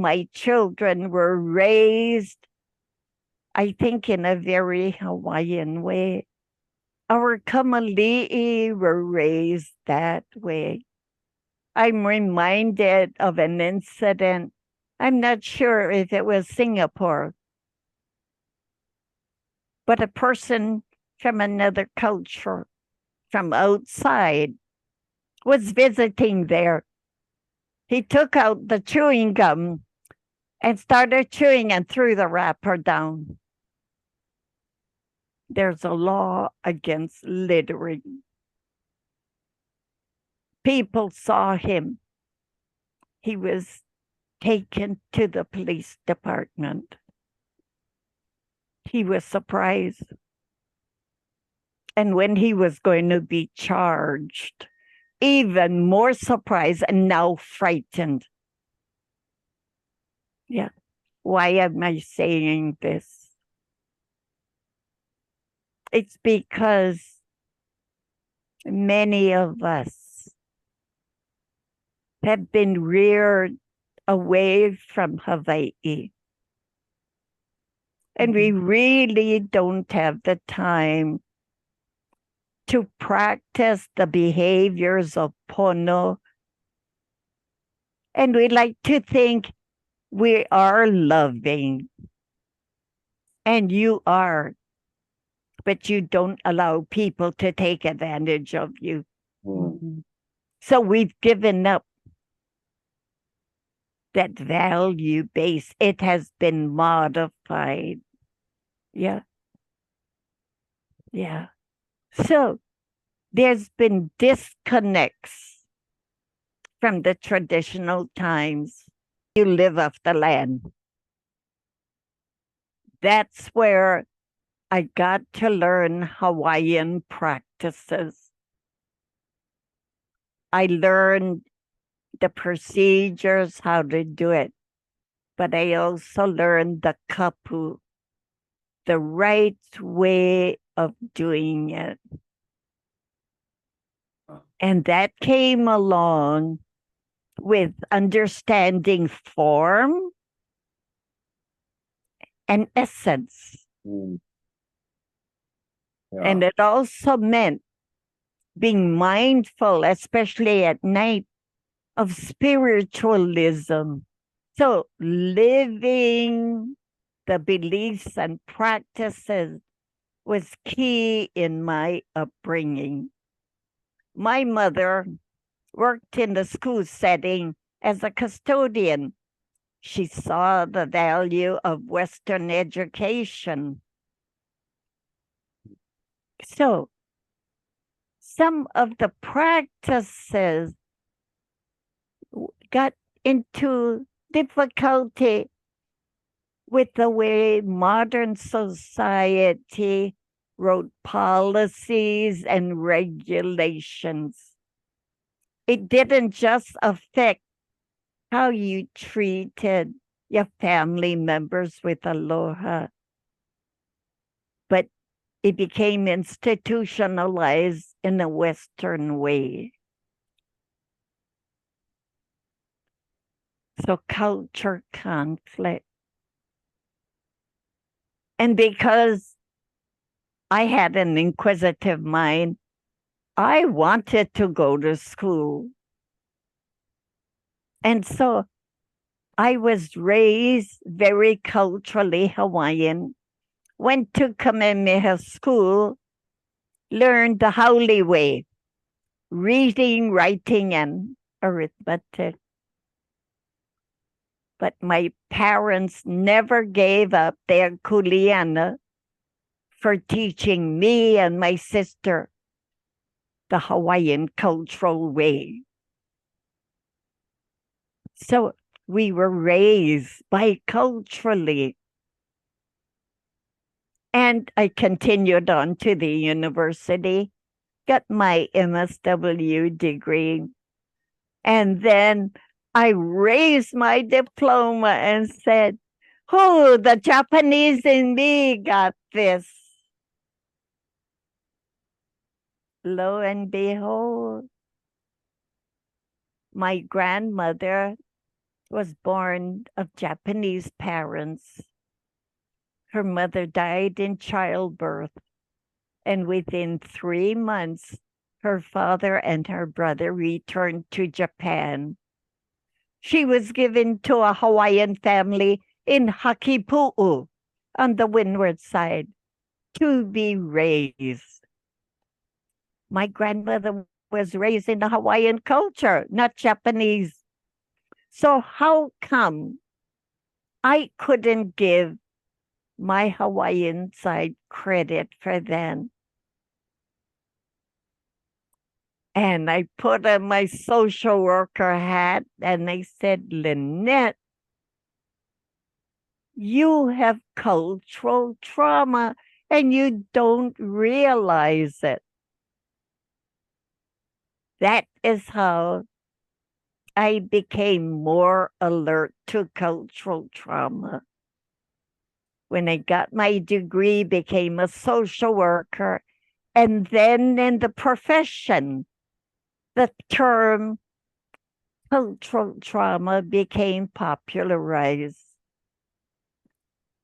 my children were raised, I think, in a very Hawaiian way. Our kamali'i were raised that way. I'm reminded of an incident. I'm not sure if it was Singapore, but a person from another culture, from outside, was visiting there. He took out the chewing gum and started chewing and threw the wrapper down. There's a law against littering. People saw him. He was taken to the police department. He was surprised. And when he was going to be charged, even more surprised and now frightened. Yeah. Why am I saying this? It's because many of us have been reared away from Hawaii. And we really don't have the time to practice the behaviors of pono. And we like to think we are loving. And you are. But you don't allow people to take advantage of you. Mm-hmm. So we've given up that value base. It has been modified. Yeah. Yeah. So there's been disconnects from the traditional times. You live off the land. That's where I got to learn Hawaiian practices. I learned the procedures, how to do it. But I also learned the kapu, the right way of doing it. And that came along with understanding form and essence. Yeah. And it also meant being mindful, especially at night, of spiritualism. So living the beliefs and practices was key in my upbringing. My mother worked in the school setting as a custodian. She saw the value of Western education. So some of the practices got into difficulty with the way modern society wrote policies and regulations. It didn't just affect how you treated your family members with aloha, but it became institutionalized in a Western way. So culture conflict. And because I had an inquisitive mind, I wanted to go to school. And so I was raised very culturally Hawaiian, went to Kamehameha school, learned the haole way, reading, writing, and arithmetic. But my parents never gave up their kuleana for teaching me and my sister the Hawaiian cultural way. So we were raised biculturally. And I continued on to the university, got my MSW degree, and then I raised my diploma and said, oh, the Japanese in me got this. Lo and behold, my grandmother was born of Japanese parents. Her mother died in childbirth, and within 3 months, her father and her brother returned to Japan. She was given to a Hawaiian family in Hakipu'u on the windward side to be raised. My grandmother was raised in the Hawaiian culture, not Japanese. So how come I couldn't give my Hawaiian side credit for that? And I put on my social worker hat and I said, Lynette, you have cultural trauma and you don't realize it. That is how I became more alert to cultural trauma. When I got my degree, became a social worker, and then in the profession, the term cultural trauma became popularized.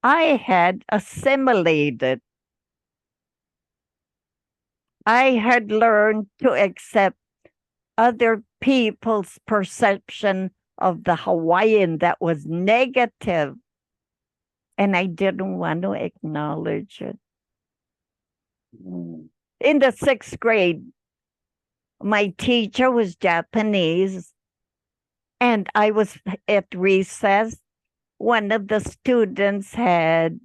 I had assimilated. I had learned to accept other people's perception of the Hawaiian that was negative, and I didn't want to acknowledge it. In the 6th grade, my teacher was Japanese, and I was at recess. One of the students had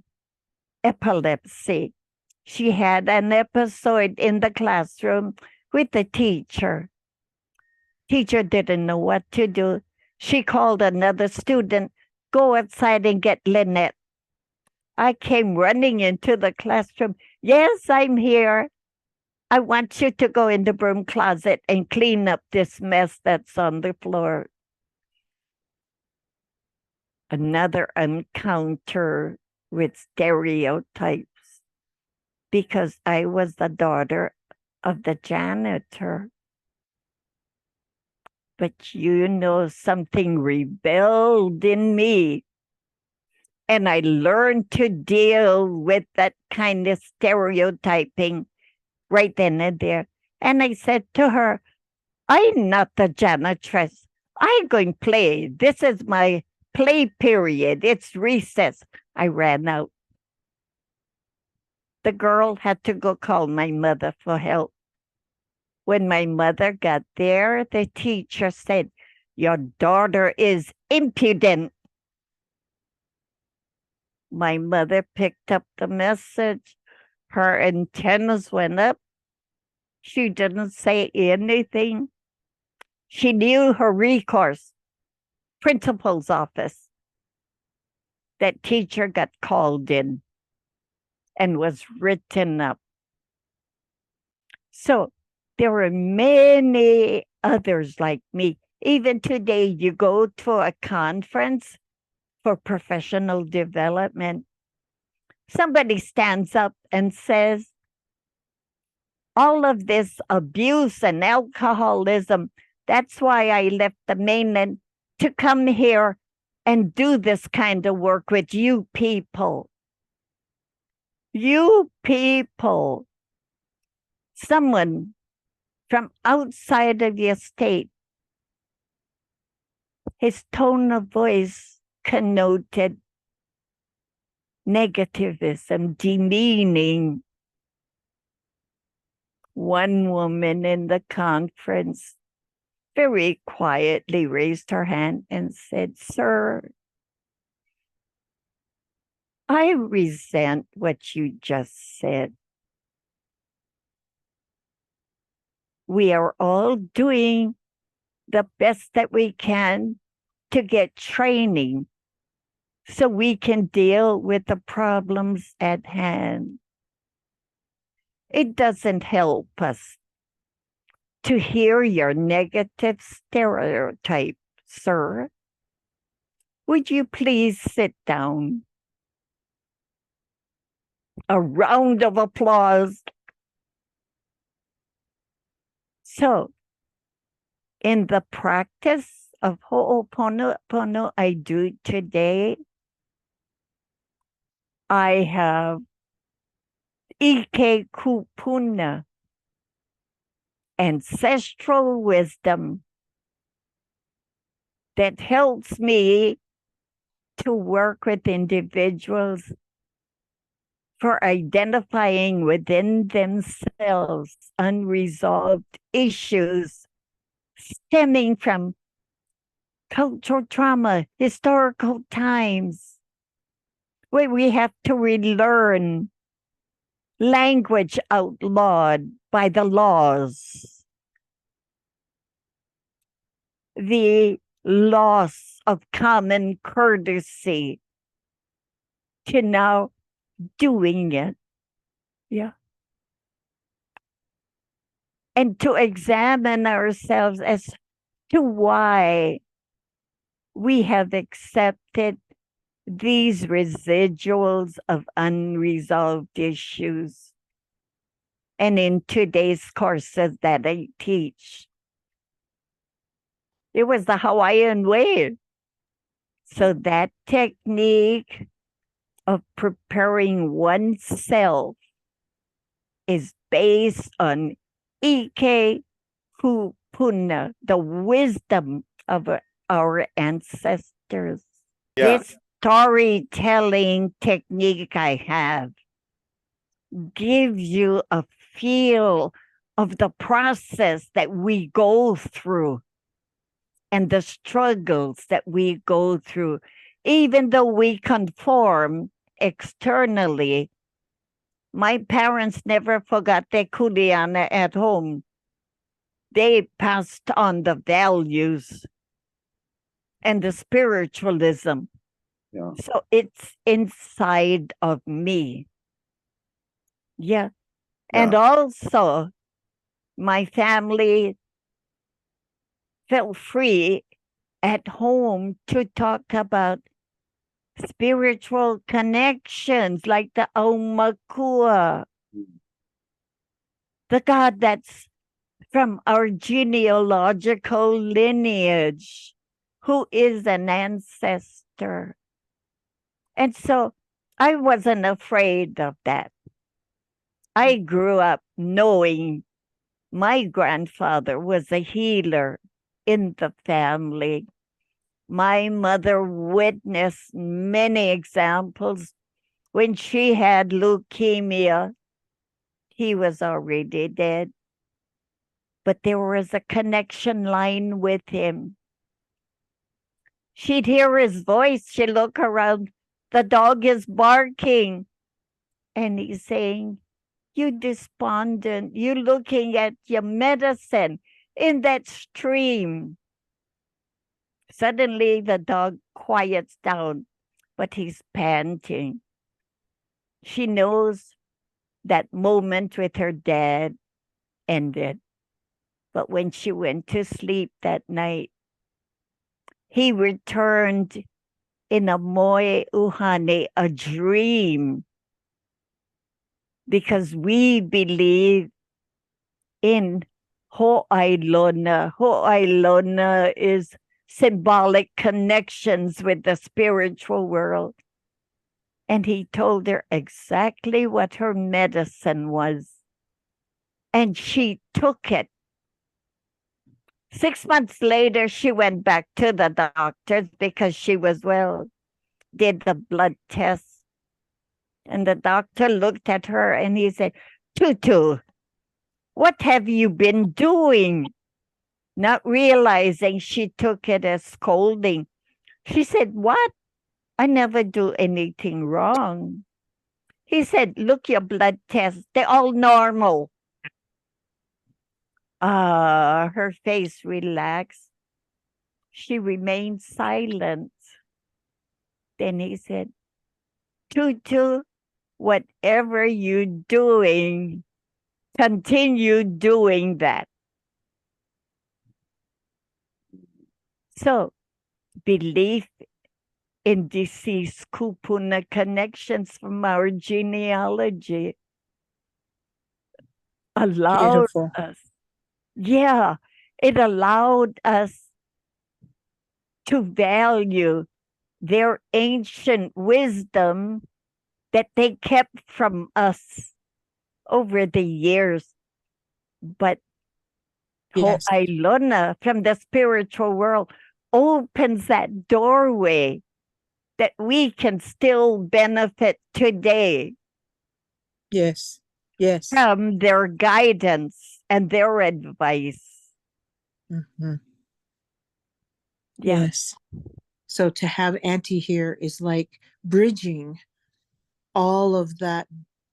epilepsy. She had an episode in the classroom with the teacher. Teacher didn't know what to do. She called another student, go outside and get Lynette. I came running into the classroom. Yes, I'm here. I want you to go in the broom closet and clean up this mess that's on the floor. Another encounter with stereotypes because I was the daughter of the janitor. But something rebelled in me. And I learned to deal with that kind of stereotyping right then and there. And I said to her, I'm not the janitress. I'm going to play. This is my play period. It's recess. I ran out. The girl had to go call my mother for help. When my mother got there, the teacher said, your daughter is impudent. My mother picked up the message. Her antennas went up. She didn't say anything. She knew her recourse, principal's office. That teacher got called in and was written up. So there were many others like me. Even today, you go to a conference for professional development, somebody stands up and says, all of this abuse and alcoholism, that's why I left the mainland to come here and do this kind of work with you people. You people. Someone from outside of the estate, his tone of voice connoted negativism, demeaning. One woman in the conference very quietly raised her hand and said, sir, I resent what you just said. We are all doing the best that we can to get training so we can deal with the problems at hand. It doesn't help us to hear your negative stereotype, sir. Would you please sit down? A round of applause. So, in the practice of Ho'oponopono I do today, I have Ike Kupuna, ancestral wisdom that helps me to work with individuals for identifying within themselves unresolved issues stemming from cultural trauma, historical times, where we have to relearn language outlawed by the laws, the loss of common courtesy to now doing it. Yeah. And to examine ourselves as to why we have accepted these residuals of unresolved issues. And in today's courses that I teach, it was the Hawaiian way. So that technique of preparing oneself is based on Ike Kupuna, the wisdom of our ancestors. Yeah. This storytelling technique I have gives you a feel of the process that we go through and the struggles that we go through. Even though we conform externally, my parents never forgot their kuleana at home. They passed on the values and the spiritualism. Yeah. So it's inside of me. Yeah. And Yeah. also, my family felt free at home to talk about spiritual connections like the Aumakua, the God that's from our genealogical lineage, who is an ancestor. And so I wasn't afraid of that. I grew up knowing my grandfather was a healer in the family. My mother witnessed many examples. When she had leukemia, he was already dead, but there was a connection line with him. She'd hear his voice. She'd look around. The dog is barking. And he's saying, "You despondent. You looking at your medicine in that stream." Suddenly, the dog quiets down, but he's panting. She knows that moment with her dad ended. But when she went to sleep that night, he returned in a moe uhane, a dream, because we believe in ho'ailona. Ho'ailona is symbolic connections with the spiritual world. And he told her exactly what her medicine was. And she took it. 6 months later, she went back to the doctors because she was well, did the blood test. And the doctor looked at her and he said, "Tutu, what have you been doing?" Not realizing she took it as scolding. She said, "What? I never do anything wrong." He said, "Look, your blood tests, they're all normal." Her face relaxed. She remained silent. Then he said, "Tutu, whatever you're doing, continue doing that." So, belief in deceased kupuna connections from our genealogy allowed Beautiful. us, yeah, it allowed us to value their ancient wisdom that they kept from us over the years. But Yes. Ho'ailona from the spiritual world opens that doorway that we can still benefit today Yes. Yes. from their guidance and their advice. Hmm. Yeah. Yes. So to have Auntie here is like bridging all of that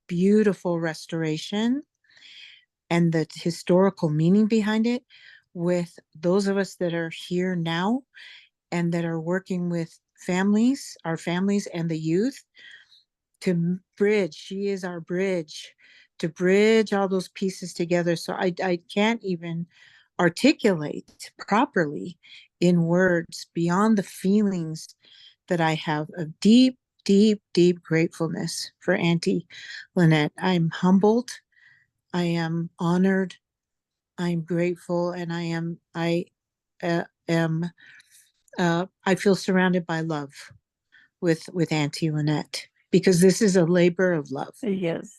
beautiful restoration and the historical meaning behind it with those of us that are here now and that are working with families, our families and the youth to bridge. She is our bridge to bridge all those pieces together. So I can't even articulate properly in words beyond the feelings that I have of deep, deep, deep gratefulness for Auntie Lynette. I'm humbled. I am honored. I'm grateful, and I feel surrounded by love with Auntie Lynette because this is a labor of love. Yes.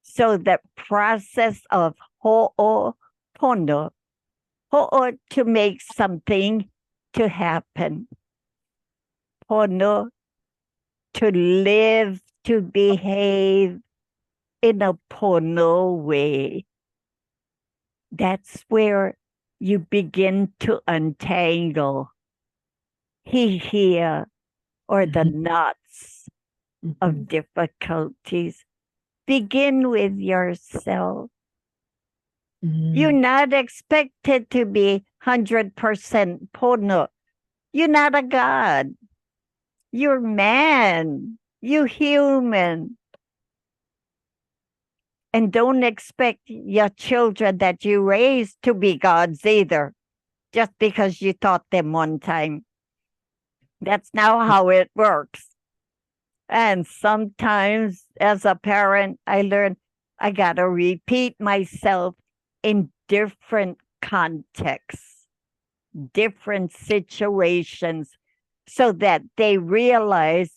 So the process of ho'opono, ho'o to make something to happen, pono to live, to behave in a pono way. That's where you begin to untangle here or the Mhm, knots of mhm, difficulties. Begin with yourself. You're mhm, not expected to be 100% pono. You're not a god. You're man. You're human. And don't expect your children that you raise to be gods either, just because you taught them one time. That's not how it works. And sometimes as a parent, I learn I got to repeat myself in different contexts, different situations, so that they realize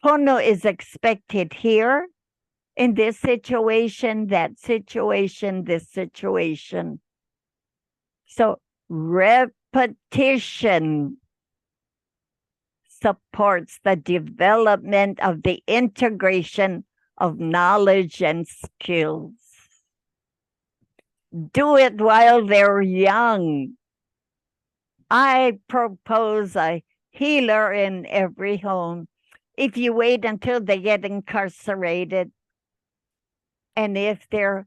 Pono is expected here in this situation, that situation, this situation. So repetition supports the development of the integration of knowledge and skills. Do it while they're young. I propose a healer in every home. If you wait until they get incarcerated, and if they're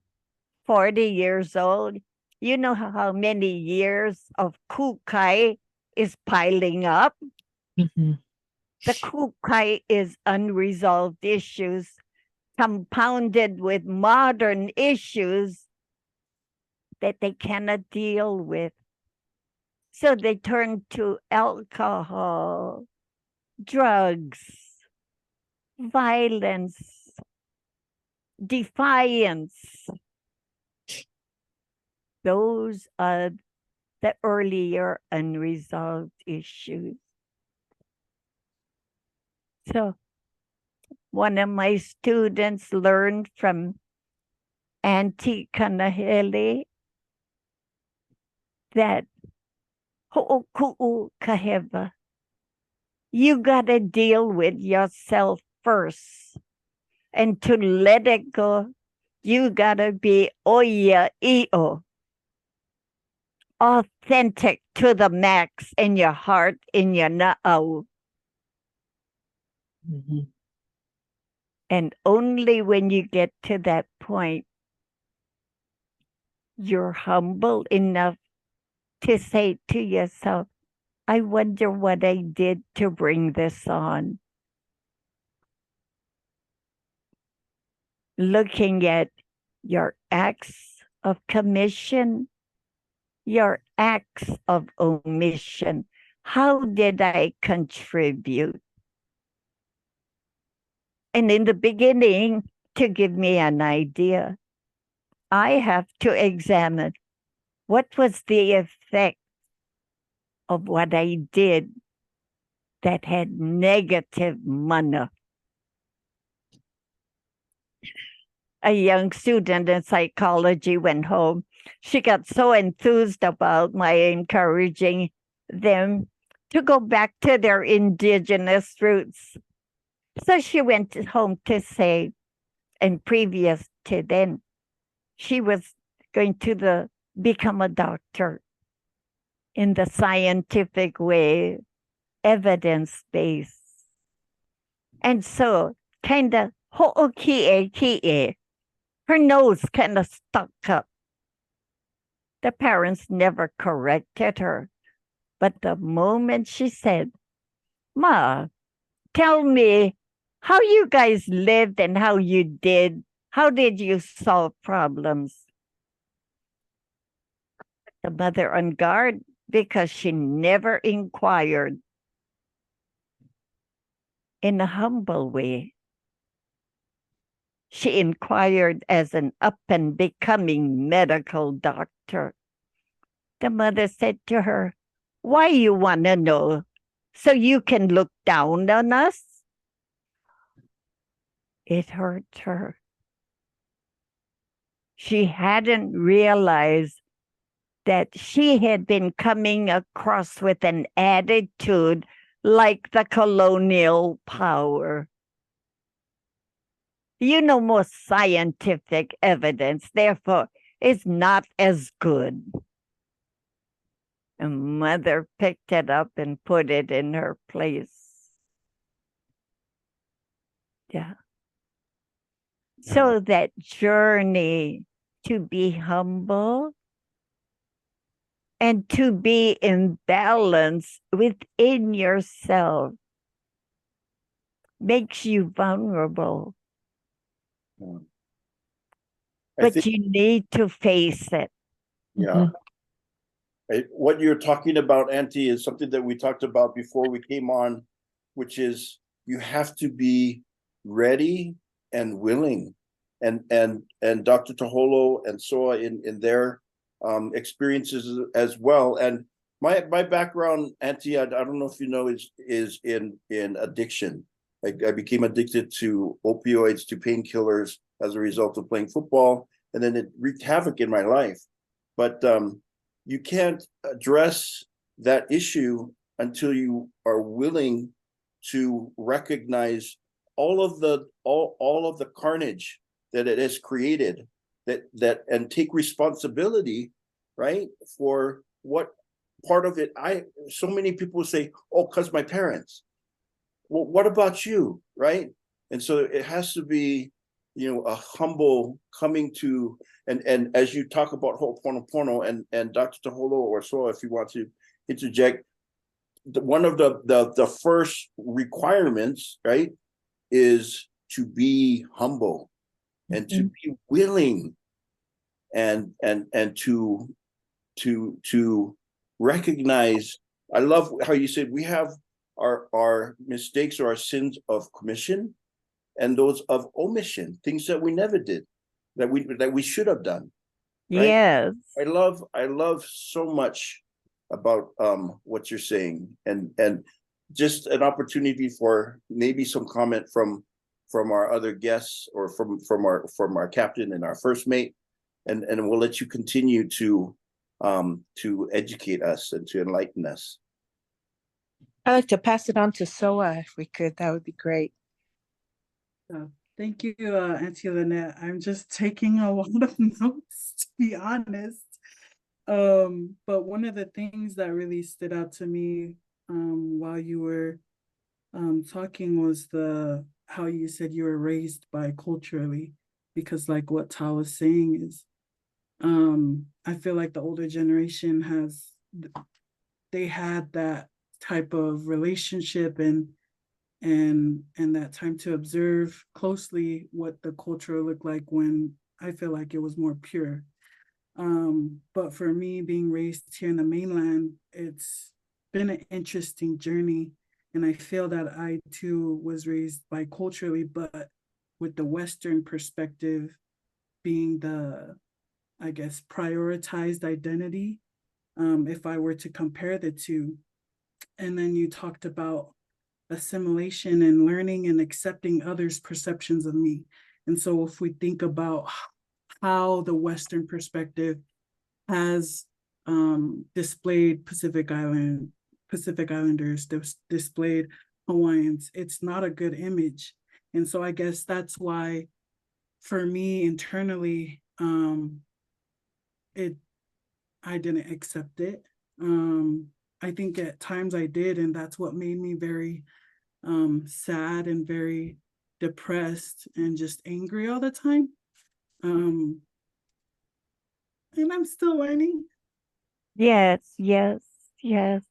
40 years old, you know how many years of kukai is piling up? mhm, The kukai is unresolved issues compounded with modern issues that they cannot deal with. So they turn to alcohol, drugs, violence, defiance. Those are the earlier unresolved issues. So one of my students learned from Auntie Kanahele that ho'oku'u kaheva. You got to deal with yourself first. And to let it go, you got to be oya i'o, authentic to the max in your heart, in your na'au. mhm. And only when you get to that point, you're humble enough to say to yourself, I wonder what I did to bring this on. Looking at your acts of commission, your acts of omission. How did I contribute? And in the beginning, to give me an idea, I have to examine what was the effect of what I did that had negative mana. A young student in psychology went home. She got so enthused about my encouraging them to go back to their indigenous roots. So she went home to say, and previous to then, she was going to become a doctor in the scientific way, evidence based. And so, kind of, ho'okie, her nose kind of stuck up. The parents never corrected her. But the moment she said, Ma, tell me how you guys lived and how did you solve problems? The mother on guard because she never inquired in a humble way. She inquired as an up and becoming medical doctor. The mother said to her, why you want to know? So you can look down on us? It hurt her. She hadn't realized that she had been coming across with an attitude like the colonial power. Most scientific evidence, therefore, is not as good. And mother picked it up and put it in her place. Yeah. So that journey to be humble and to be in balance within yourself makes you vulnerable. But you need to face it. Yeah. What you're talking about, Auntie, is something that we talked about before we came on, which is you have to be ready and willing. And Dr. Taholo and Soa in their experiences as well. And my background, Auntie, I don't know if you know, is in addiction. I became addicted to opioids, to painkillers as a result of playing football, and then it wreaked havoc in my life. But you can't address that issue until you are willing to recognize all of the carnage that it has created, that and take responsibility, right, for what part of it. So many people say, oh, because my parents. Well, what about you, right? And so it has to be, a humble coming to, and as you talk about Ho'oponopono and Dr. Taholo or so, if you want to interject, one of the first requirements, right, is to be humble and to be willing and to recognize. I love how you said we have our mistakes or our sins of commission and those of omission, things that we never did, that we should have done. Right? Yes. I love so much about what you're saying, and just an opportunity for maybe some comment from our other guests or from our captain and our first mate, and we'll let you continue to educate us and to enlighten us. I'd like to pass it on to Soa if we could. That would be great. Thank you, Auntie Lynette. I'm just taking a lot of notes, to be honest. But one of the things that really stood out to me while you were talking was how you said you were raised biculturally, because like what Ta was saying is, I feel like the older generation they had that type of relationship and that time to observe closely what the culture looked like when I feel like it was more pure. But for me, being raised here in the mainland, it's been an interesting journey. And I feel that I too was raised biculturally, but with the Western perspective being the, I guess, prioritized identity. if I were to compare the two. And then you talked about assimilation and learning and accepting others' perceptions of me. And so if we think about how the Western perspective has displayed Pacific Islanders, displayed Hawaiians, it's not a good image. And so I guess that's why for me internally, I didn't accept it. I think at times I did, and that's what made me very sad and very depressed and just angry all the time. And I'm still learning. Yes, yes, yes,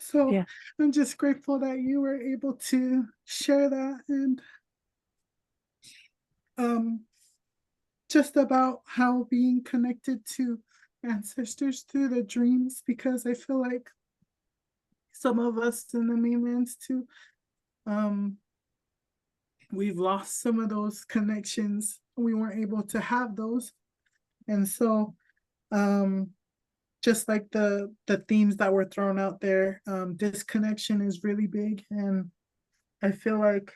So yeah. I'm just grateful that you were able to share that, and um, just about how being connected to ancestors through the dreams, because I feel like some of us in the mainlands too, we've lost some of those connections. We weren't able to have those. And so just like the themes that were thrown out there, disconnection is really big. And I feel like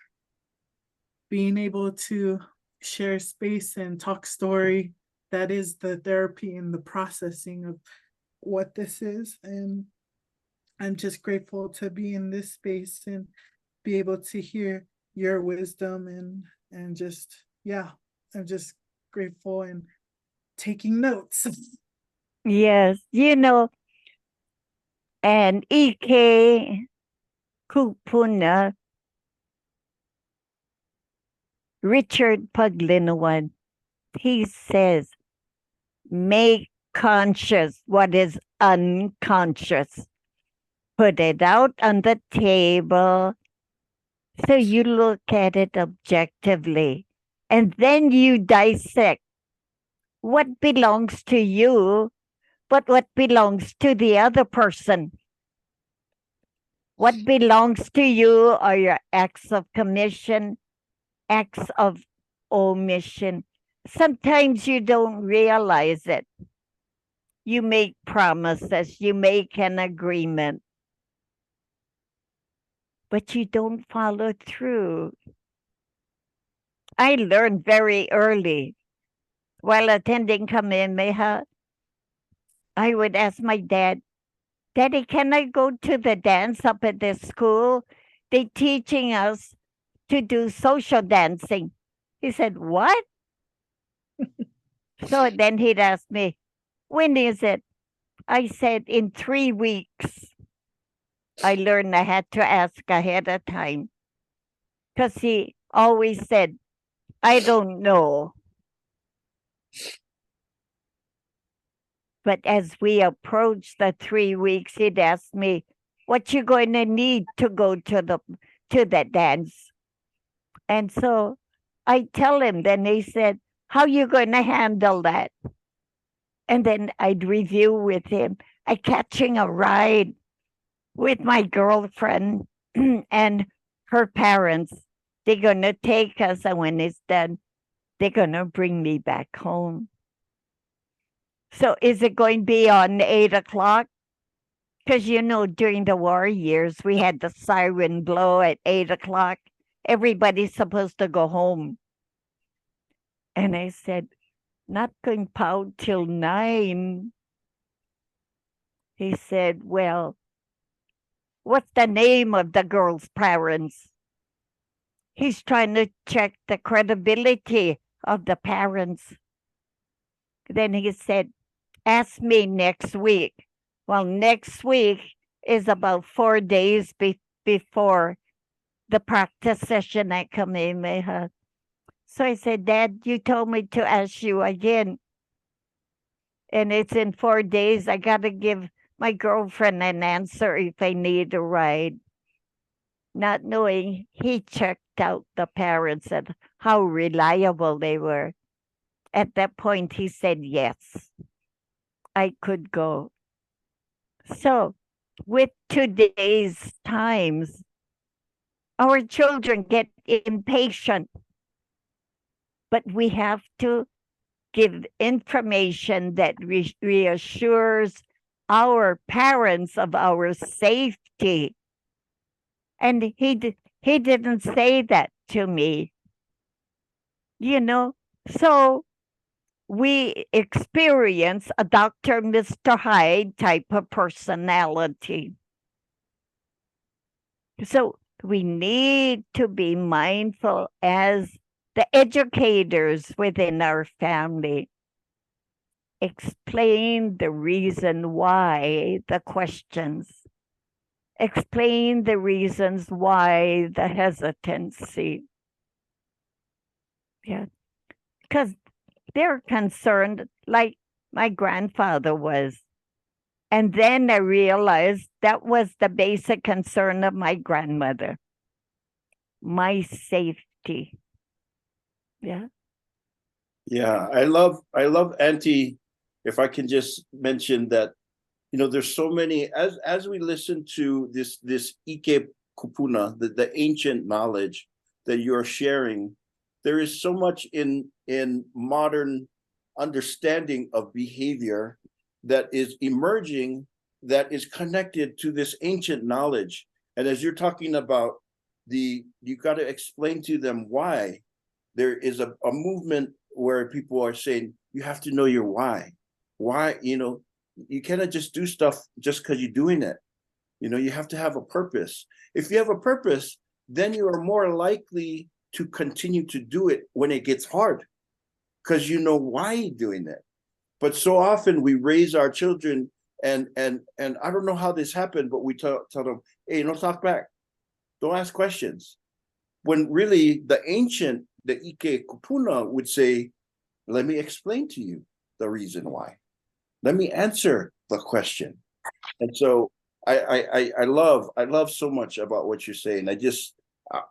being able to share space and talk story, that is the therapy and the processing of what this is. And I'm just grateful to be in this space and be able to hear your wisdom, and just, yeah, I'm just grateful and taking notes. Yes, and Ike Kupuna, Richard Paglinawan, he says, make conscious what is unconscious. Put it out on the table so you look at it objectively. And then you dissect what belongs to you, but what belongs to the other person. What belongs to you are your acts of commission, acts of omission. Sometimes you don't realize it. You make promises, you make an agreement, but you don't follow through. I learned very early while attending Kamehameha. I would ask my dad, Daddy, can I go to the dance up at this school? They're teaching us to do social dancing. He said, what? So then he'd ask me, when is it? I said, in 3 weeks. I learned I had to ask ahead of time because he always said, I don't know. But as we approached the 3 weeks, he'd ask me, what you going to need to go to the dance? And so I tell him, then he said, how you going to handle that? And then I'd review with him. I catching a ride with my girlfriend and her parents. They're going to take us, and when it's done, they're going to bring me back home. So is it going to be on 8 o'clock? Because, during the war years, we had the siren blow at 8 o'clock. Everybody's supposed to go home. And I said, not going out till 9. He said, well, what's the name of the girl's parents? He's trying to check the credibility of the parents. Then he said, ask me next week. Well, next week is about 4 days before the practice session at Kamehameha. So I said, Dad, you told me to ask you again. And it's in 4 days. I got to give my girlfriend an answer if I need a ride. Not knowing, he checked out the parents and how reliable they were. At that point, he said yes, I could go. So, with today's times, our children get impatient, but we have to give information that reassures, our parents of our safety. And he didn't say that to me, you know. So we experience a Dr. Mr. Hyde type of personality. So we need to be mindful as the educators within our family. Explain the reason why the questions. Explain the reasons why the hesitancy. Yeah, because they're concerned like my grandfather was. And then I realized that was the basic concern of my grandmother, my safety. Yeah. Yeah, I love Auntie. If I can just mention that, you know, there's so many as we listen to this Ike Kupuna, the ancient knowledge that you're sharing, there is so much in modern understanding of behavior that is emerging that is connected to this ancient knowledge. And as you're talking about you got to explain to them why. There is a movement where people are saying you have to know your why. Why, you know, you cannot just do stuff just because you're doing it. You know, you have to have a purpose. If you have a purpose, then you are more likely to continue to do it when it gets hard because you know why you're doing it. But so often we raise our children and I don't know how this happened, but we tell them, hey, don't talk back. Don't ask questions. When really the Ike Kupuna would say, let me explain to you the reason why. Let me answer the question. And so I love so much about what you're saying. I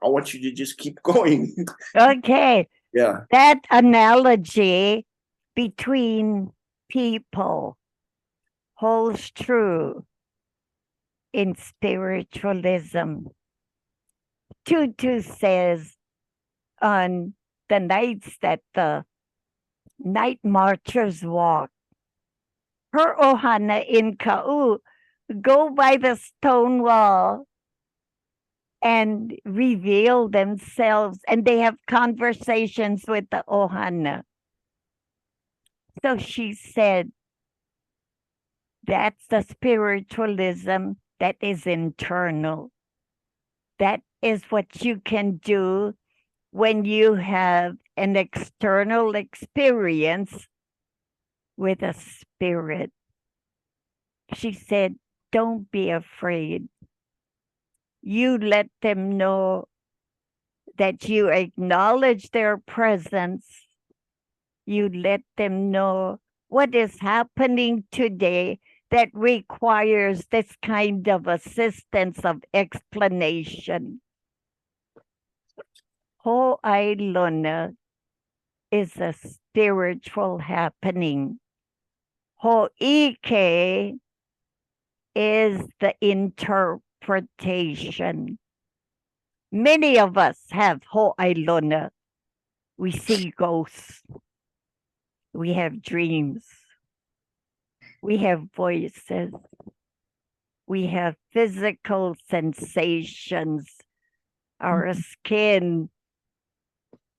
want you to just keep going. Okay. Yeah. That analogy between people holds true in spiritualism. Tutu says on the nights that the night marchers walk, her ohana in Ka'u go by the stone wall and reveal themselves, and they have conversations with the ohana. So she said, that's the spiritualism that is internal. That is what you can do when you have an external experience with a spirit. She said, don't be afraid. You let them know that you acknowledge their presence. You let them know what is happening today that requires this kind of assistance of explanation. Ho'ailona is a spiritual happening. Ho'ike is the interpretation. Many of us have ho'ailona. We see ghosts. We have dreams. We have voices. We have physical sensations. Our skin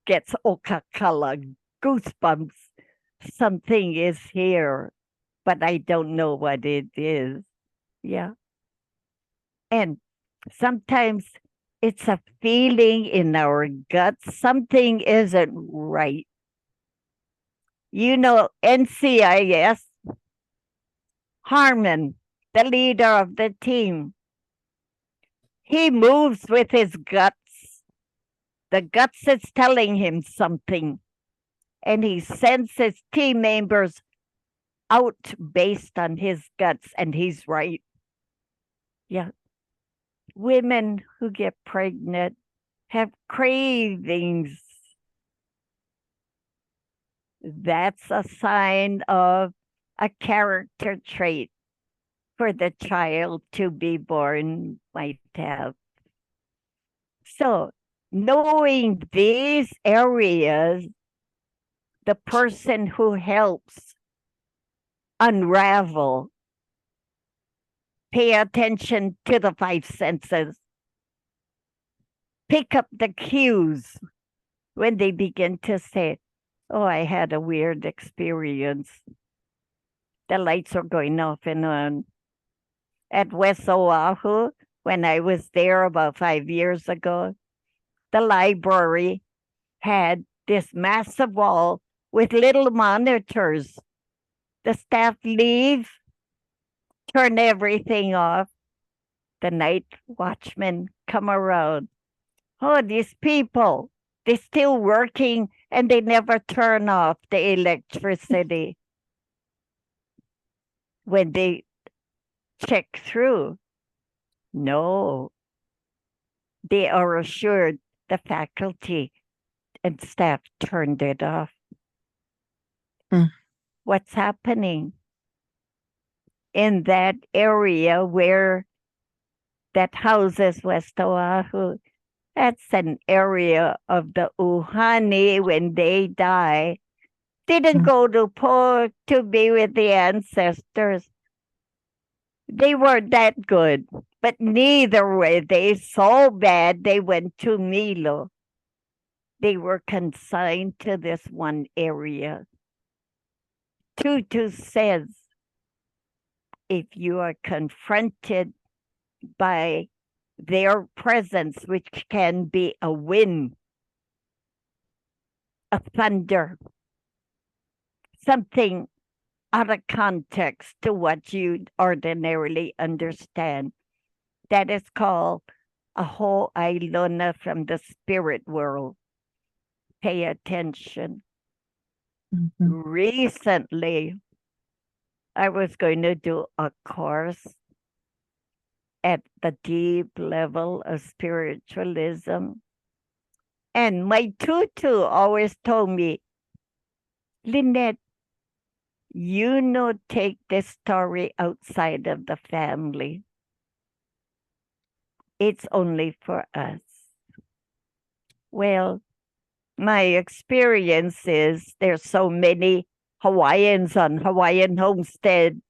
gets okakala, goosebumps. Something is here, but I don't know what it is. Yeah. And sometimes it's a feeling in our guts. Something isn't right. You know, NCIS, Harmon, the leader of the team, he moves with his guts. The guts is telling him something, and he sends his team members out based on his guts, and he's right. Yeah. Women who get pregnant have cravings. That's a sign of a character trait for the child to be born might have. So, knowing these areas, the person who helps unravel Pay attention to the five senses. Pick up the cues when they begin to say, oh, I had a weird experience. The lights are going off and on. At West Oahu, when I was there about 5 years ago, the library had this massive wall with little monitors. The staff leave, turn everything off. The night watchmen come around. Oh, these people, they're still working and they never turn off the electricity. When they check through, no, they are assured the faculty and staff turned it off. Mm. What's happening in that area where that houses West Oahu? That's an area of the Uhani when they die. Didn't go to Po to be with the ancestors. They weren't that good, but neither were they so bad they went to Milo. They were consigned to this one area. Tutu says, if you are confronted by their presence, which can be a wind, a thunder, something out of context to what you ordinarily understand, that is called a ho'ailona from the spirit world. Pay attention. Mhm. Recently, I was going to do a course at the deep level of spiritualism. And my tutu always told me, Lynette, you know, take this story outside of the family. It's only for us. Well, my experience is there's so many Hawaiians on Hawaiian homestead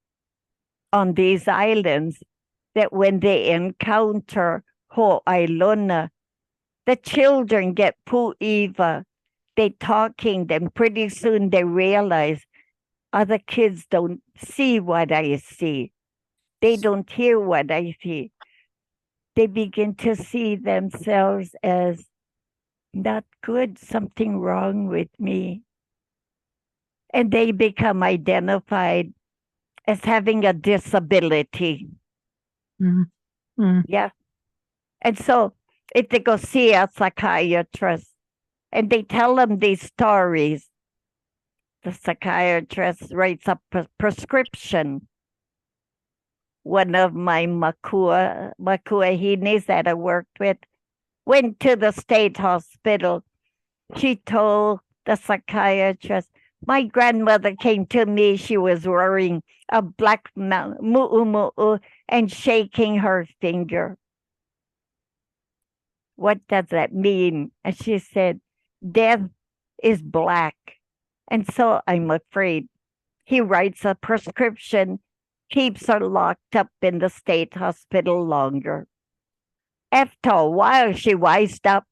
on these islands that when they encounter Ho'ailona, the children get pu'iva. They talking, then pretty soon they realize other kids don't see what I see. They don't hear what I see. They begin to see themselves as not good, something wrong with me. And they become identified as having a disability. Mm. Mm. Yeah. And so if they go see a psychiatrist and they tell them these stories, the psychiatrist writes up a prescription. One of my makuahinis that I worked with went to the state hospital. She told the psychiatrist, my grandmother came to me. She was wearing a black mu'u and shaking her finger. What does that mean? And she said, death is black. And so I'm afraid. He writes a prescription, keeps her locked up in the state hospital longer. After a while, she wised up.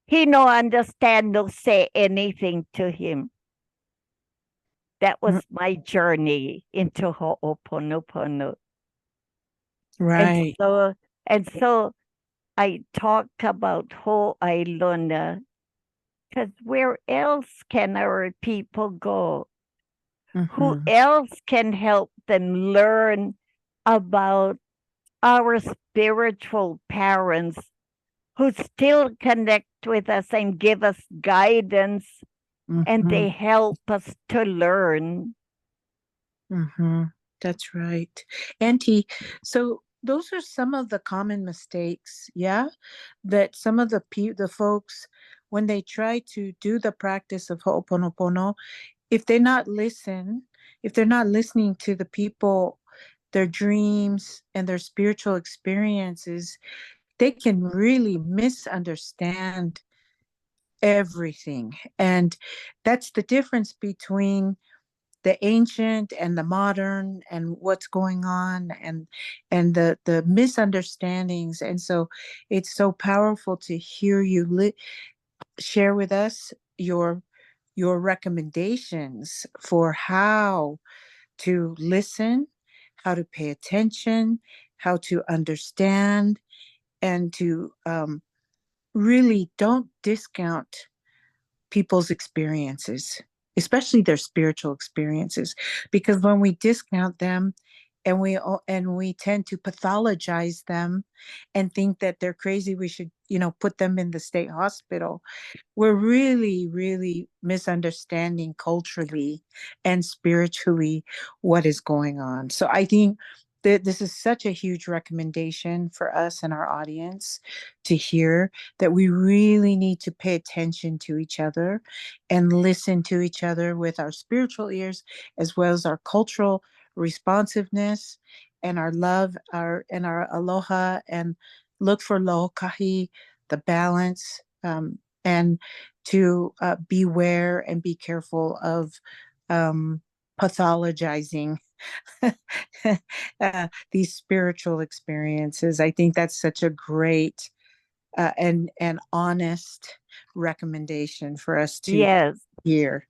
He no understand, no say anything to him. That was my journey into Ho'oponopono. Right. And so I talk about Ho'ailona, because where else can our people go? Who Mhm. else can help them learn about our spiritual parents who still connect with us and give us guidance, and they Mhm. help us to learn? Mhm. That's right. Auntie, so those are some of the common mistakes, yeah, that some of the folks, when they try to do the practice of Ho'oponopono, if they not listen, if they're not listening to the people, their dreams and their spiritual experiences, they can really misunderstand everything. And that's the difference between the ancient and the modern and what's going on and the misunderstandings. And so it's so powerful to hear you share with us your recommendations for how to listen, how to pay attention, how to understand, and to really don't discount people's experiences, especially their spiritual experiences, because when we discount them and we tend to pathologize them and think that they're crazy, we should, put them in the state hospital. We're really, really misunderstanding culturally and spiritually what is going on. So I think that this is such a huge recommendation for us and our audience to hear, that we really need to pay attention to each other and listen to each other with our spiritual ears, as well as our cultural responsiveness and our love, and our aloha, and look for lokahi, the balance, and to beware and be careful of pathologizing these spiritual experiences. I think that's such a great and honest recommendation for us to Yes. hear.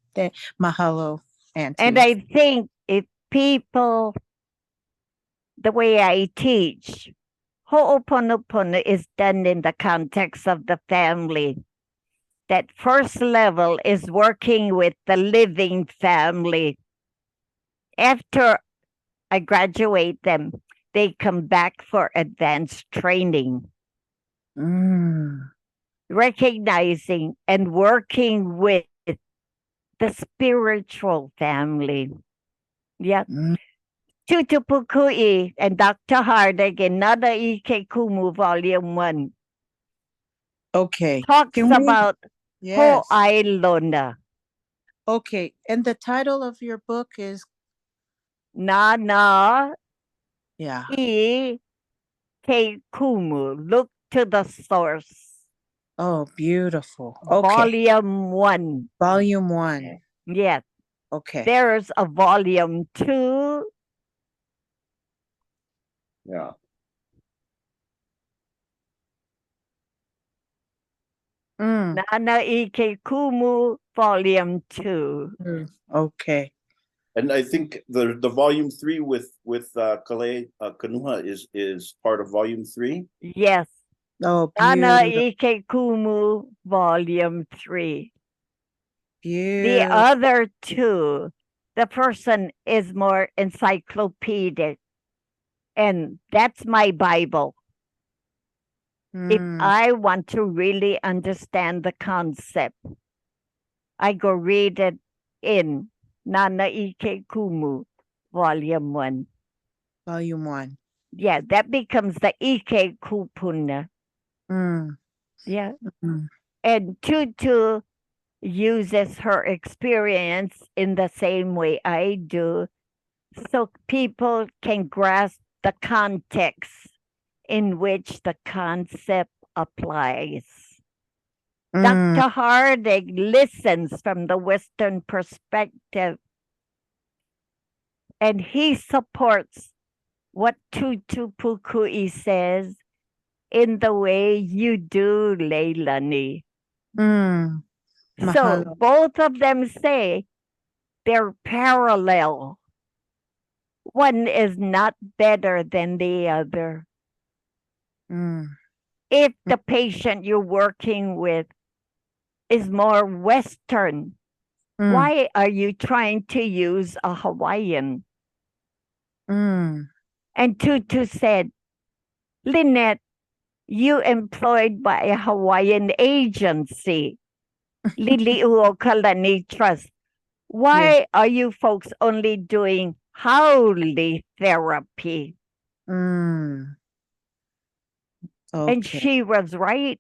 Mahalo, And Auntie. I think if people, the way I teach, Ho'oponopono is done in the context of the family. That first level is working with the living family. After I graduate them, they come back for advanced training, recognizing and working with the spiritual family. Yeah. Tutupukui and Dr. Harding in Nada Ike Kumu Volume 1 Okay. talks about Yes. Ho'ailona. Okay. And the title of your book is Nana Yeah. Ike Kumu. Look to the source. Oh, beautiful. Okay. Volume 1. Volume 1. Yes. Okay. There's a volume 2. Yeah. Nana Ike Kumu Volume 2. Okay. And I think the volume 3 with Kale Kanuha is part of volume 3. Yes. Oh, Nana beautiful. Ike Kumu Volume 3. The Beautiful. other 2, the person is more encyclopedic. And that's my Bible. If I want to really understand the concept, I go read it in Nana Ike Kumu, Volume 1. Volume 1. Yeah, that becomes the Ike Kupuna. Yeah. And Tutu uses her experience in the same way I do, so people can grasp the context in which the concept applies. Dr. Harding listens from the Western perspective, and he supports what Tutu Pukui says in the way you do, Leilani. So both of them say they're parallel. One is not better than the other. If the patient you're working with is more Western, why are you trying to use a Hawaiian? And Tutu said, Lynette, you employed by a Hawaiian agency, Liliuokalani Trust. Why are you folks only doing haole therapy? And she was right.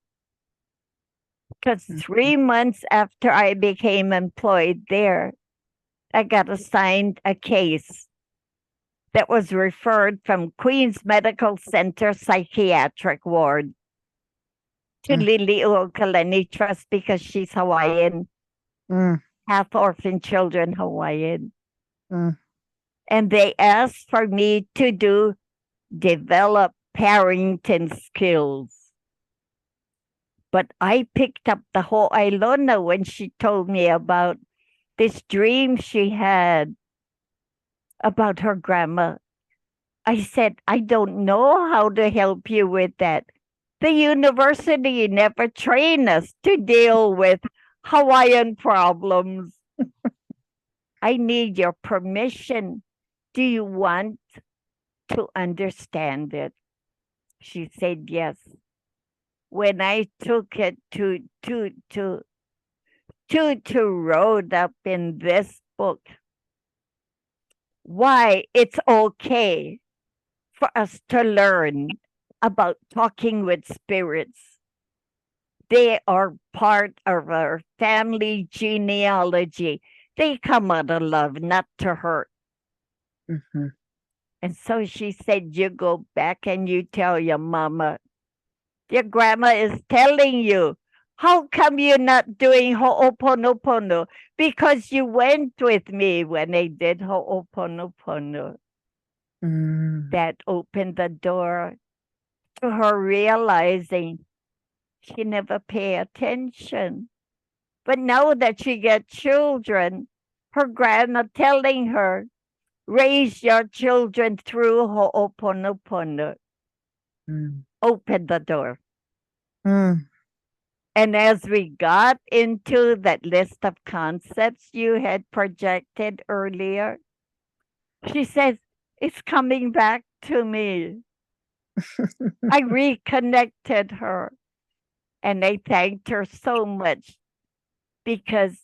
Because 3 months after I became employed there, I got assigned a case that was referred from Queens Medical Center Psychiatric Ward to Liliuokalani Trust because she's Hawaiian, half orphan children Hawaiian. Mm. And they asked for me to develop parenting skills. But I picked up the whole Ilona when she told me about this dream she had about her grandma. I said, I don't know how to help you with that. The university never trained us to deal with Hawaiian problems. I need your permission. Do you want to understand it? She said yes. When I took it to wrote up in this book why it's okay for us to learn about talking with spirits. They are part of our family genealogy. They come out of love, not to hurt. Mhm. And so she said, you go back and you tell your mama, your grandma is telling you, how come you're not doing ho'oponopono? Because you went with me when they did ho'oponopono. Mm. That opened the door to her realizing she never pay attention. But now that she get children, her grandma telling her, raise your children through ho'oponopono. Mm. Open the door. Mm. And as we got into that list of concepts you had projected earlier, she says, it's coming back to me. I reconnected her and I thanked her so much because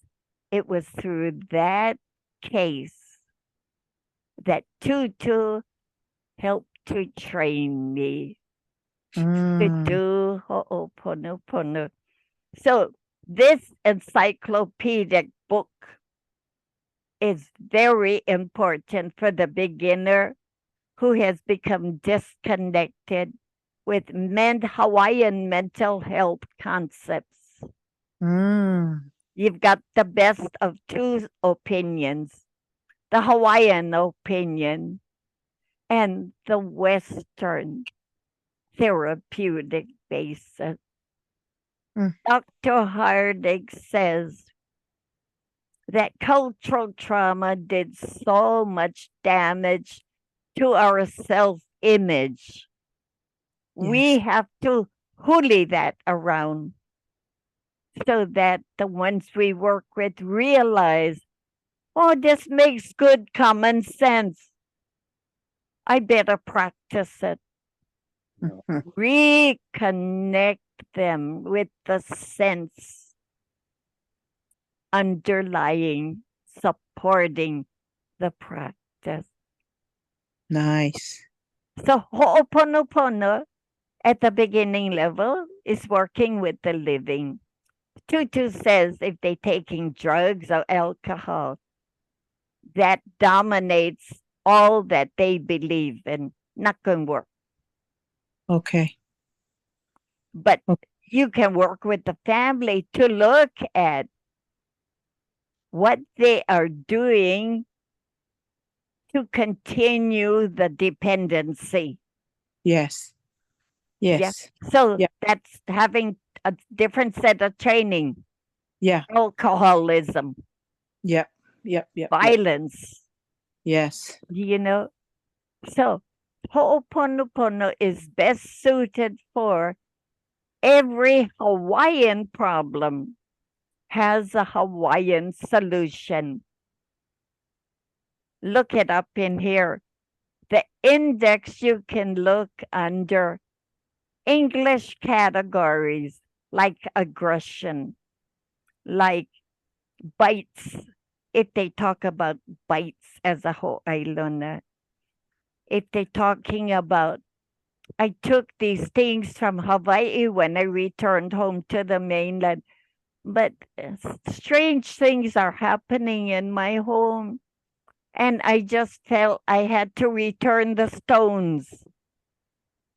it was through that case that Tutu helped to train me to Mm. do ho'oponopono. So this encyclopedic book is very important for the beginner who has become disconnected with Hawaiian mental health concepts. Mm. You've got the best of two opinions, the Hawaiian opinion and the Western therapeutic basis. Mm. Dr. Hardig says that cultural trauma did so much damage to our self image. We Yes. have to huli that around so that the ones we work with realize, oh, this makes good common sense. I better practice it. Mhm. Reconnect them with the sense underlying, supporting the practice. Nice. So Ho'oponopono at the beginning level is working with the living. Tutu says if they're taking drugs or alcohol, that dominates all that they believe in. Not going to work. Okay. But Okay. you can work with the family to look at what they are doing to continue the dependency. Yes. Yeah. Yes. So Yeah. that's having a different set of training. Yeah. Alcoholism, Yep. Yep. Yep. Yep. violence, Yes. you know. So Ho'oponopono is best suited for every Hawaiian problem has a Hawaiian solution. Look it up in here. The index you can look under English categories like aggression, like bites, if they talk about bites as a whole, Ilona. If they're talking about, I took these things from Hawaii when I returned home to the mainland, but strange things are happening in my home. And I just felt I had to return the stones.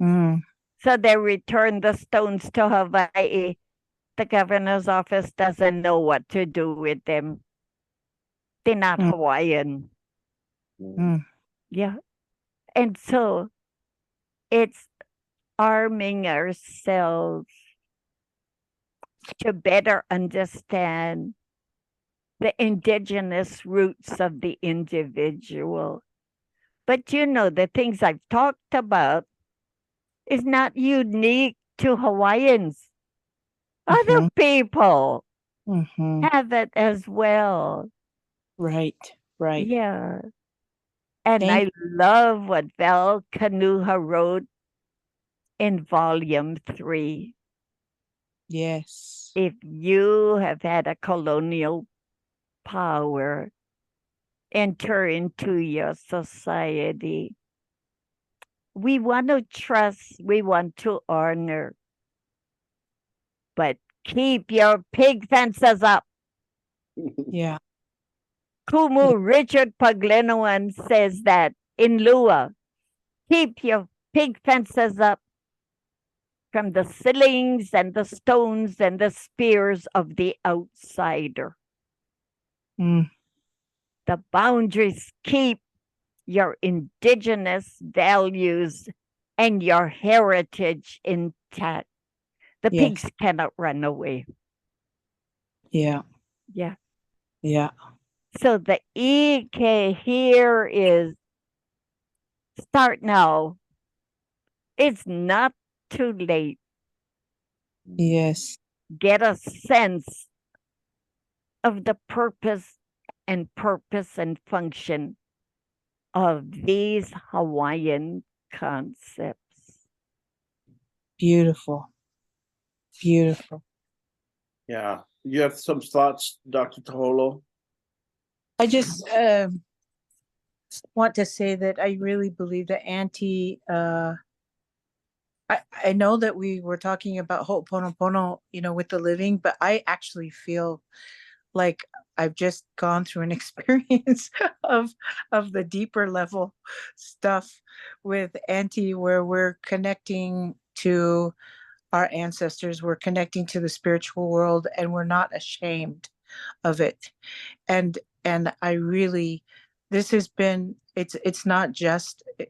Mm. So they returned the stones to Hawaii. The governor's office doesn't know what to do with them. They're not Mm. Hawaiian. Mm. Yeah. And so it's arming ourselves to better understand the indigenous roots of the individual. But the things I've talked about is not unique to Hawaiians. Other Mhm. people Mhm. have it as well. Right. Right. Yeah. And Thank I love what Val Kanuha wrote in volume 3. Yes. If you have had a colonial power enter into your society, we want to trust, we want to honor, but keep your pig fences up. Yeah. Kumu Richard Paglinawan says that in Lua, keep your pig fences up from the ceilings and the stones and the spears of the outsider. Mm. The boundaries keep your indigenous values and your heritage intact. The Yes. pigs cannot run away. Yeah. Yeah. Yeah. So the Ike here is start now. It's not too late. Yes. Get a sense of the purpose and function of these Hawaiian concepts. Beautiful. Beautiful. Yeah. You have some thoughts, Dr. Taholo? I just want to say that I really believe that Auntie, I know that we were talking about Ho'oponopono, with the living, but I actually feel like I've just gone through an experience of the deeper level stuff with Auntie, where we're connecting to our ancestors, we're connecting to the spiritual world, and we're not ashamed of it. And I really, this has been, it's not just a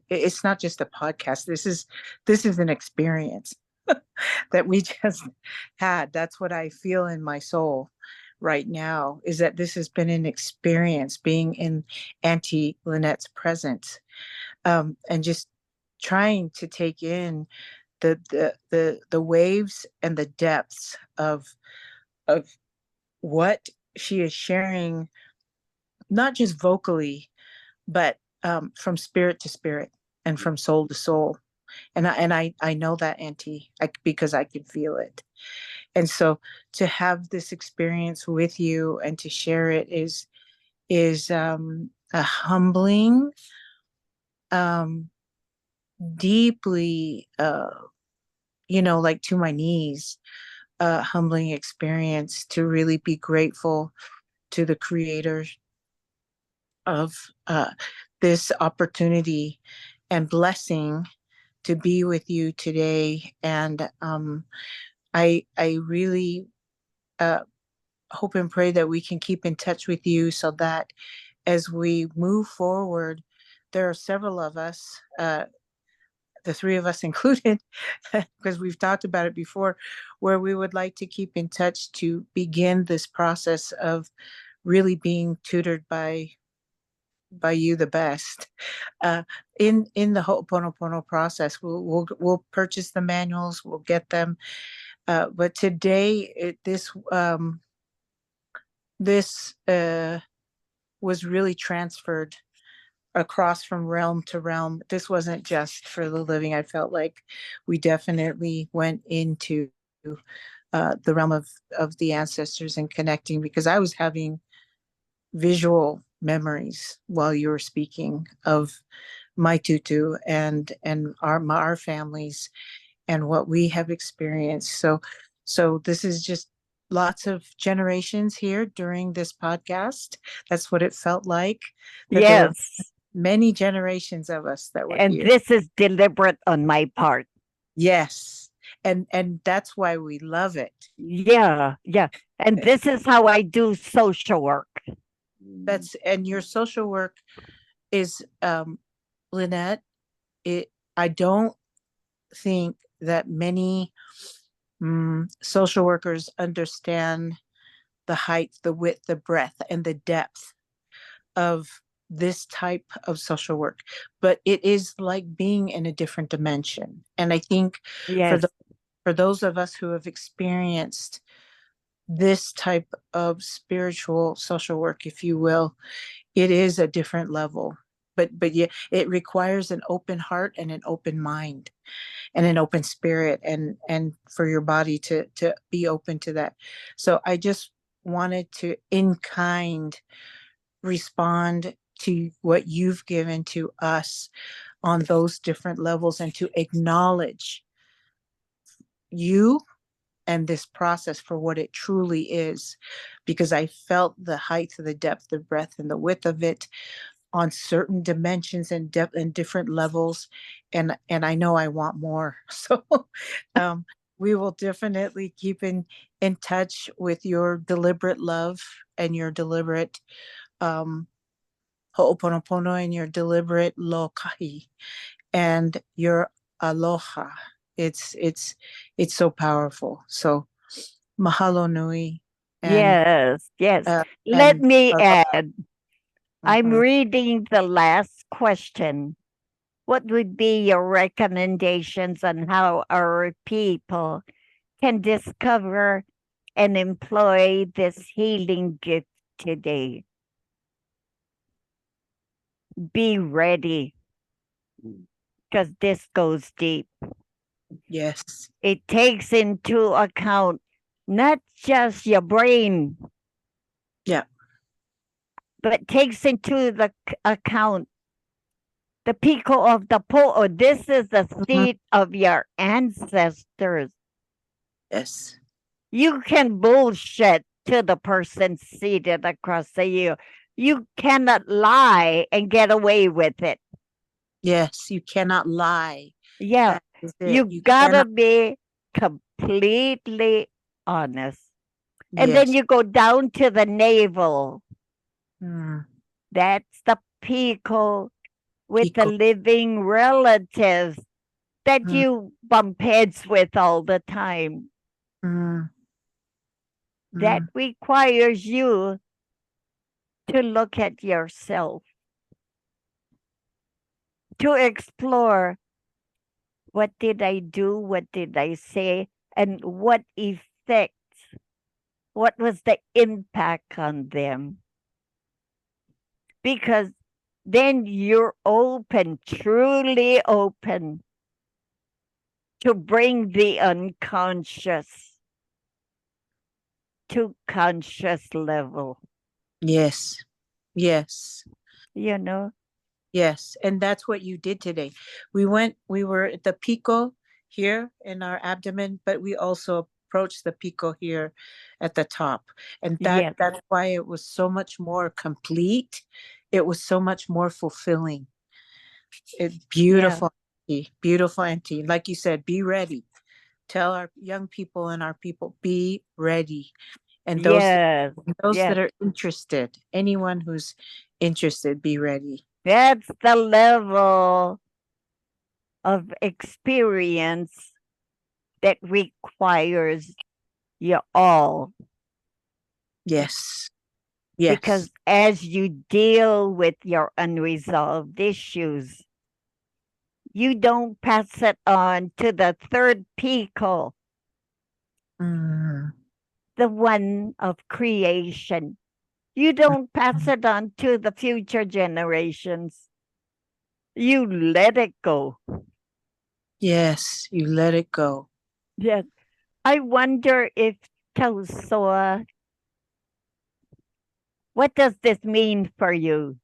podcast. This is an experience that we just had. That's what I feel in my soul right now, is that this has been an experience being in Auntie Lynette's presence, and just trying to take in the waves and the depths of what she is sharing, not just vocally, but from spirit to spirit and from soul to soul. And I know that, Auntie, because I can feel it. And so to have this experience with you and to share it is a humbling, um, deeply, like to my knees, humbling experience, to really be grateful to the creator of this opportunity and blessing to be with you today. And I really hope and pray that we can keep in touch with you, so that as we move forward, there are several of us, the three of us included, because we've talked about it before, where we would like to keep in touch to begin this process of really being tutored by you the best, in the Ho'oponopono process. We'll purchase the manuals, we'll get them, but today this was really transferred across from realm to realm. This wasn't just for the living. I felt like we definitely went into the realm of the ancestors and connecting, because I was having visual memories while you were speaking of my tutu and our families and what we have experienced. So this is just lots of generations here during this podcast. That's what it felt like, that there were Yes. many generations of us that were And here. this is deliberate on my part. Yes. And that's why we love it. Yeah. Yeah. And this is how I do social work. And your social work is Lynette, I don't think that many social workers understand the height, the width, the breadth, and the depth of this type of social work. But it is like being in a different dimension. And I think for Yes. for those of us who have experienced this type of spiritual social work, if you will, it is a different level. But yeah, it requires an open heart and an open mind and an open spirit, and for your body to be open to that. So I just wanted to, in kind, respond to what you've given to us on those different levels, and to acknowledge you and this process for what it truly is, because I felt the height, the depth, the breadth, and the width of it on certain dimensions and depth and different levels, and I know I want more. So um we will definitely keep in touch with your deliberate love and your deliberate um ho'oponopono and your deliberate lokahi and your aloha. It's so powerful. So mahalo nui, and Yes. Yes. uh, Let and me aloha. add, I'm Mhm. reading the last question. What would be your recommendations on how our people can discover and employ this healing gift today? Be ready, because this goes deep. Yes. It takes into account not just your brain, Yeah. but takes into the account the pico of the po'o. This is the Mhm. seat of your ancestors. Yes. You can bullshit to the person seated across the you. You cannot lie and get away with it. Yes, you cannot lie. Yeah, That is it. you You gotta cannot. be completely honest. And then Yes. you go down to the navel. Mm. That's the pico with the Pico. living relatives that Mm. you bump heads with all the time. Mm. That Mm. requires you to look at yourself, to explore what did I do, what did I say, and what effect, what was the impact on them. Because then you're open, truly open to bring the unconscious to conscious level, Yes. Yes. you know? Yes. And that's what you did today. We were at the pico here in our abdomen, but we also approached the pico here at the top. And Yes, that's why it was so much more complete. It was so much more fulfilling. yeah, Beautiful, beautiful, auntie. Like you said, be ready. Tell our young people and our people, be ready. And yes, those that yes. are interested, anyone who's interested, be ready. That's the level of experience that requires you all. Yes. Because Yes. as you deal with your unresolved issues, you don't pass it on to the third pico, Mm. the one of creation. You don't pass it on to the future generations. You let it go. Yes. You let it go. Yes. I wonder if Tausoa, what does this mean for you?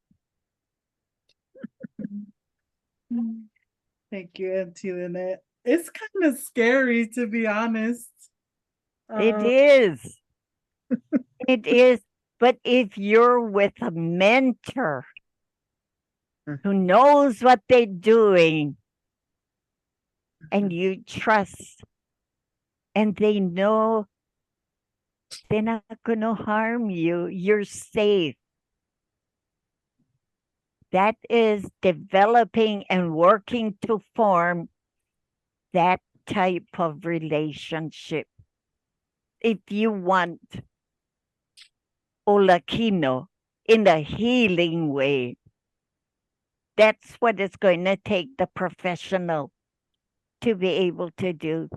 Thank you, Auntie Lynette. It's kind of scary, to be honest. It Um, is. It is. But if you're with a mentor who knows what they're doing and you trust and they know they're not going to harm you, you're safe. That is developing and working to form that type of relationship. If you want Olakino in a healing way, that's what it's going to take the professional to be able to do.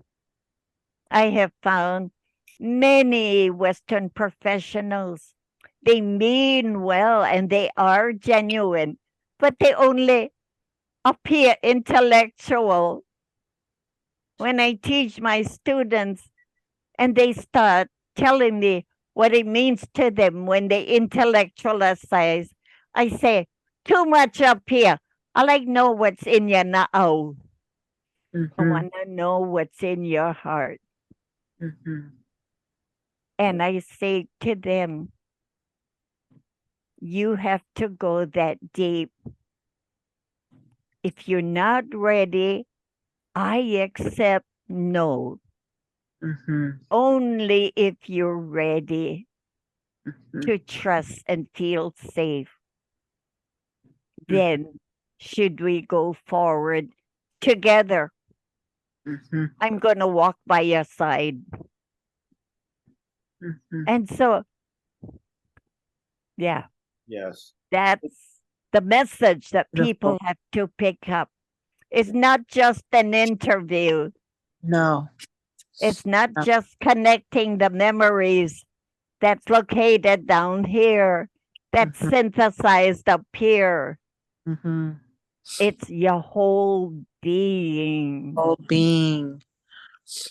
I have found many Western professionals, they mean well and they are genuine, but they only appear intellectual. When I teach my students and they start telling me what it means to them when they intellectualize, I say, too much up here. I like know what's in your now. I Mm-hmm. want to know what's in your heart. Mm-hmm. And I say to them, you have to go that deep. If you're not ready, I accept no. Mm-hmm. Only if you're ready Mm-hmm. to trust and feel safe, then should we go forward together. Mm-hmm. I'm going to walk by your side. Mm-hmm. And so, yeah, Yes. that's the message that Beautiful. people have to pick up. It's not just an interview. No. It's not No. just connecting the memories that's located down here, that's Mhm. synthesized up here. Mm-hmm. It's your whole being. Whole being.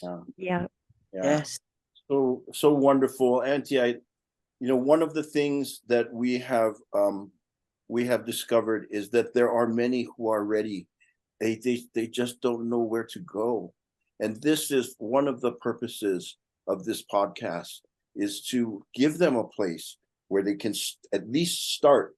Yeah. Yeah. Yeah. Yes. So wonderful, Auntie. One of the things that we have discovered is that there are many who are ready. They just don't know where to go. And this is one of the purposes of this podcast, is to give them a place where they can at least start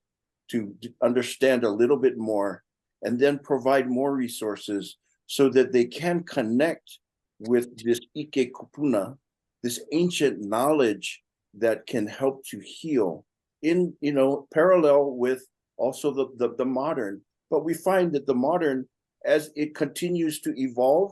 to understand a little bit more, and then provide more resources so that they can connect with this Ike Kupuna, this ancient knowledge that can help to heal in parallel with also the modern. But we find that the modern, as it continues to evolve,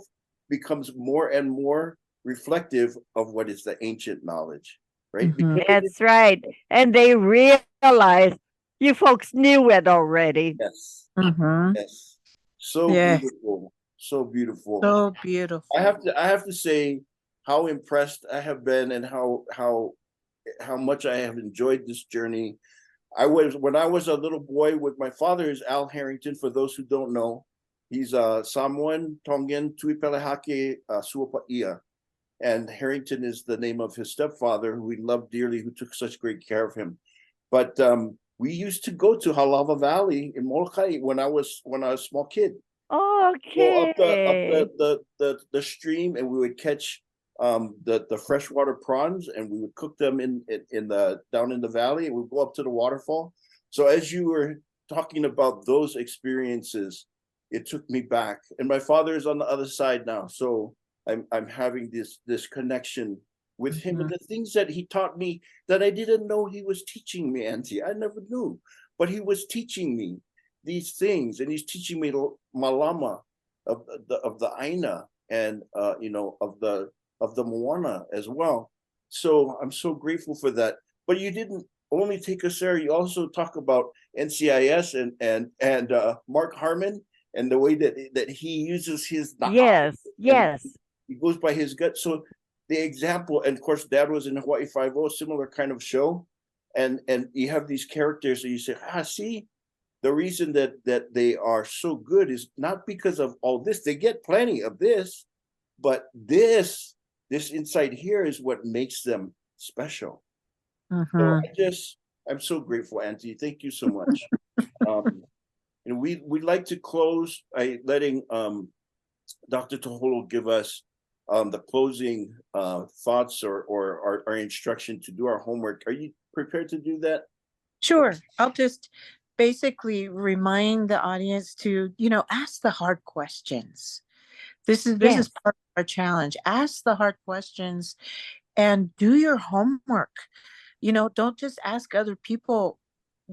becomes more and more reflective of what is the ancient knowledge, right? Mhm. That's right. And they realize you folks knew it already. Yes, Mm-hmm. yes, so Yes. beautiful, so beautiful. So beautiful. I have to say how impressed I have been, and how much I have enjoyed this journey. When I was a little boy with my father is Al Harrington. For those who don't know, he's Samoan, Tongan, Tuipelehake, Suapaia. And Harrington is the name of his stepfather, who he loved dearly, who took such great care of him. But we used to go to Halava Valley in Molokai when I was a small kid. Go up Okay. the stream, and we would catch the freshwater prawns, and we would cook them in the down in the valley, and we'd go up to the waterfall. So as you were talking about those experiences, it took me back. And my father is on the other side now, so I'm having this connection with him, and the things that he taught me that I didn't know he was teaching me, Auntie. I never knew, but he was teaching me these things, and he's teaching me malama of the Aina, and of the Moana as well. So I'm so grateful for that. But you didn't only take us there; you also talk about NCIS and Mark Harmon, and the way that he uses his Yes, and yes. he goes by his gut. So the example, and of course, Dad was in Hawaii Five O, similar kind of show, and you have these characters, and you say, see, the reason that they are so good is not because of all this. They get plenty of this, but this insight here is what makes them special. So I'm so grateful, Auntie. Thank you so much. We'd like to close by letting Dr. Toholo give us the closing thoughts, or our instruction to do our homework. Are you prepared to do that? Sure. I'll just basically remind the audience to, ask the hard questions. This is Yes. part of our challenge. Ask the hard questions and do your homework. Don't just ask other people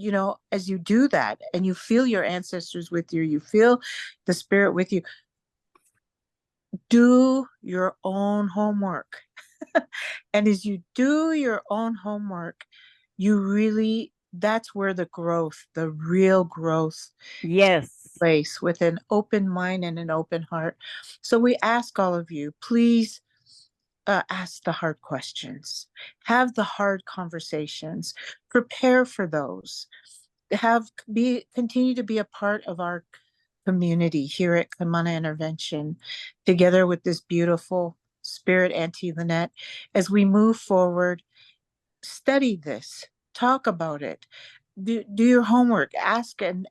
you know, as you do that and you feel your ancestors with you, you feel the spirit with you, do your own homework. And as you do your own homework, you really, that's where the growth, the real growth Yes. place, with an open mind and an open heart. So we ask all of you, please ask the hard questions, have the hard conversations, prepare for those, continue to be a part of our community here at Kaimana Intervention, together with this beautiful spirit, Auntie Lynette, as we move forward. Study this, talk about it, do your homework, ask and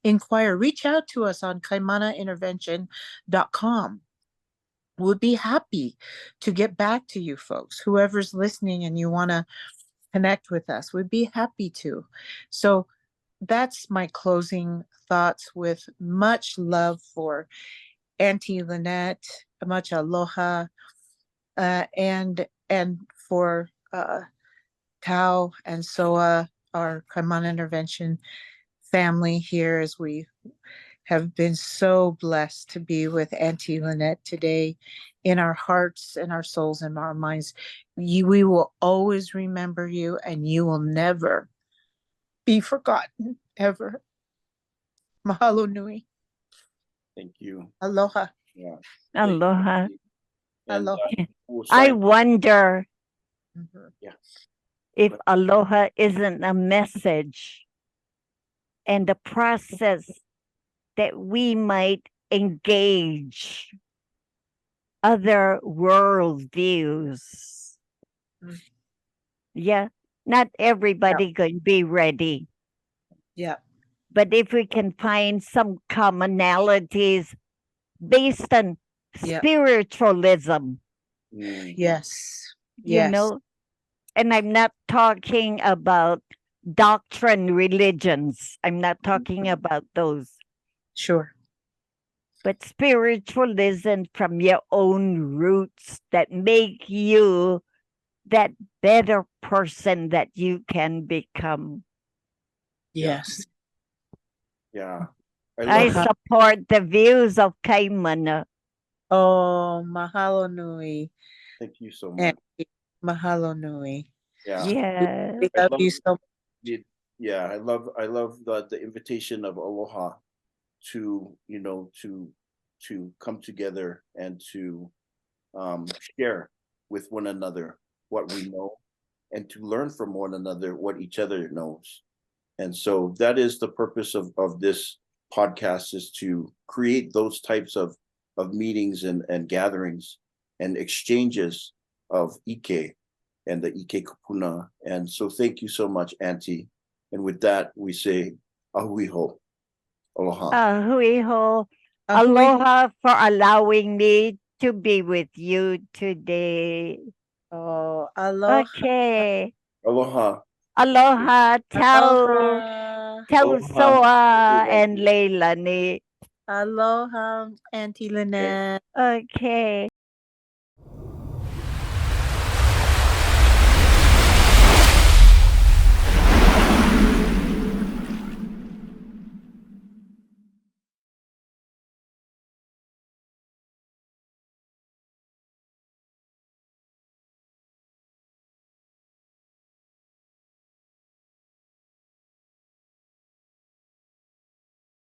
inquire, reach out to us on kaimanaintervention.com. We'll be happy to get back to you folks. Whoever's listening and you want to connect with us, we'd be happy to. So that's my closing thoughts, with much love for Auntie Lynette, much aloha, and for Tao and Soa, our Kaimana Intervention family here, as we have been so blessed to be with Auntie Lynette today, in our hearts and our souls and our minds. We will always remember you, and you will never be forgotten, ever. Mahalo nui. Thank you. Aloha. Yeah. Thank you, Aloha. Auntie. And Aloha. we'll I sign- wonder Mhm. if aloha isn't a message and a process that we might engage other worldviews. Mm. Yeah, not everybody can be ready, Yeah. but if we can find some commonalities based on Yeah. spiritualism, Mm. Yes. you Yes. know, and I'm not talking about doctrine religions. I'm not talking about those, Sure. but spiritualism from your own roots that make you that better person that you can become. Yeah. Yes. Yeah. I love support the views of Kaimana. Oh, mahalo nui. Thank you so much. Auntie, mahalo nui. Yeah. Yeah. We I love love you so it. Yeah, I love the invitation of aloha to, you know, to come together and to share with one another what we know, and to learn from one another what each other knows. And so that is the purpose of this podcast, is to create those types of meetings and gatherings and exchanges of Ike and the Ike Kupuna. And so thank you so much, Auntie. And with that, we say ahuiho. Aloha. Huiho. Ahui. Aloha for allowing me to be with you today. Oh, aloha. Okay. Aloha. Aloha. Tau. Aloha. Tau Aloha. Soa and Leilani. Aloha, Auntie Lynette. Okay.